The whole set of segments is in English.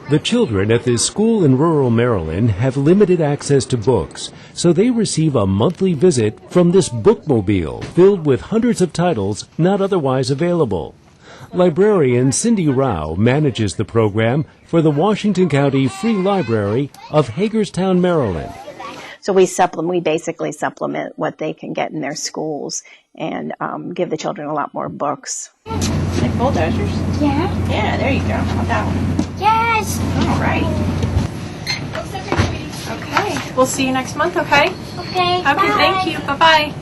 The children at this school in rural Maryland have limited access to books, so they receive a monthly visit from this bookmobile filled with hundreds of titles not otherwise available. Librarian Cindy Rao manages the program for the Washington County Free Library of Hagerstown, Maryland. So we basically supplement what they can get in their schools and give the children a lot more books. Like bulldozers? Yeah. Yeah, there you go. How about that one? Yes. All right. Okay. We'll see you next month, okay? Okay. Okay, bye. thank you. Bye-bye.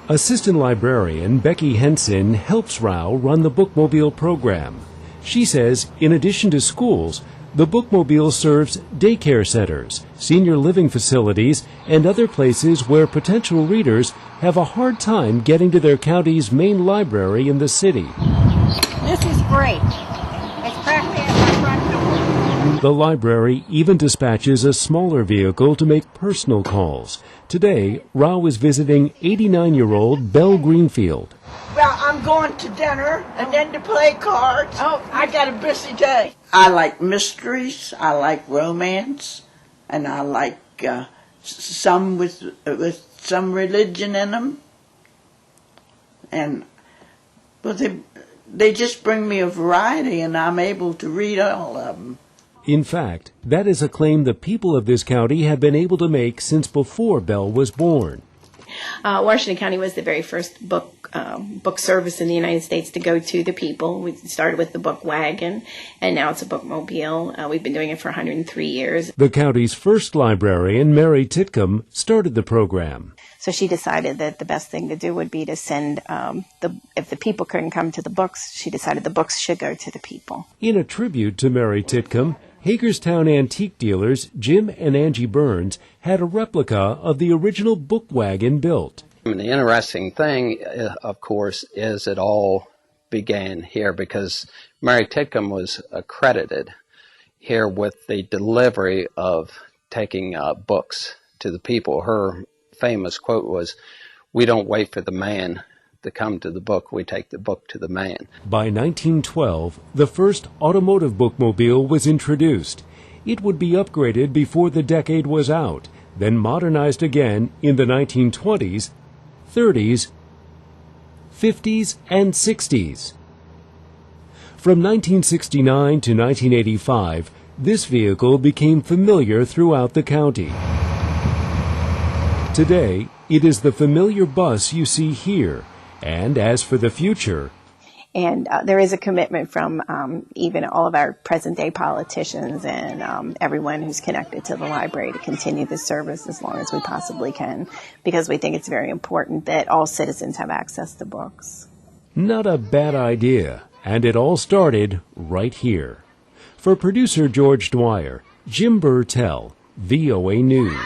Assistant Librarian Becky Henson helps Rao run the Bookmobile program. She says, in addition to schools, the Bookmobile serves daycare centers, senior living facilities, and other places where potential readers have a hard time getting to their county's main library in the city. This is great. It's practically at my front door. The library even dispatches a smaller vehicle to make personal calls. Today, Rao is visiting 89-year-old Belle Greenfield. Well, I'm going to dinner and then to play cards. Oh. I got a busy day. I like mysteries, I like romance, and I like some with some religion in them. But they just bring me a variety, and I'm able to read all of them. In fact, that is a claim the people of this county have been able to make since before Belle was born. Washington County was the very first book service in the United States to go to the people. We started with the book wagon, and now it's a bookmobile. We've been doing it for 103 years. The county's first librarian, Mary Titcomb, started the program. So she decided that the best thing to do would be to send, if the people couldn't come to the books, she decided the books should go to the people. In a tribute to Mary Titcomb, Hagerstown antique dealers Jim and Angie Burns had a replica of the original book wagon built. And the interesting thing, of course, is it all began here because Mary Titcomb was accredited here with the delivery of taking books to the people. Her famous quote was, "We don't wait for the man to come to the book, we take the book to the man." By 1912, the first automotive bookmobile was introduced. It would be upgraded before the decade was out, then modernized again in the 1920s, 30s, 50s, and 60s. From 1969 to 1985, this vehicle became familiar throughout the county. Today, it is the familiar bus you see here. And as for the future... And there is a commitment from even all of our present-day politicians and everyone who's connected to the library to continue this service as long as we possibly can, because we think it's very important that all citizens have access to books. Not a bad idea, and it all started right here. For producer George Dwyer, Jim Burtell, VOA News.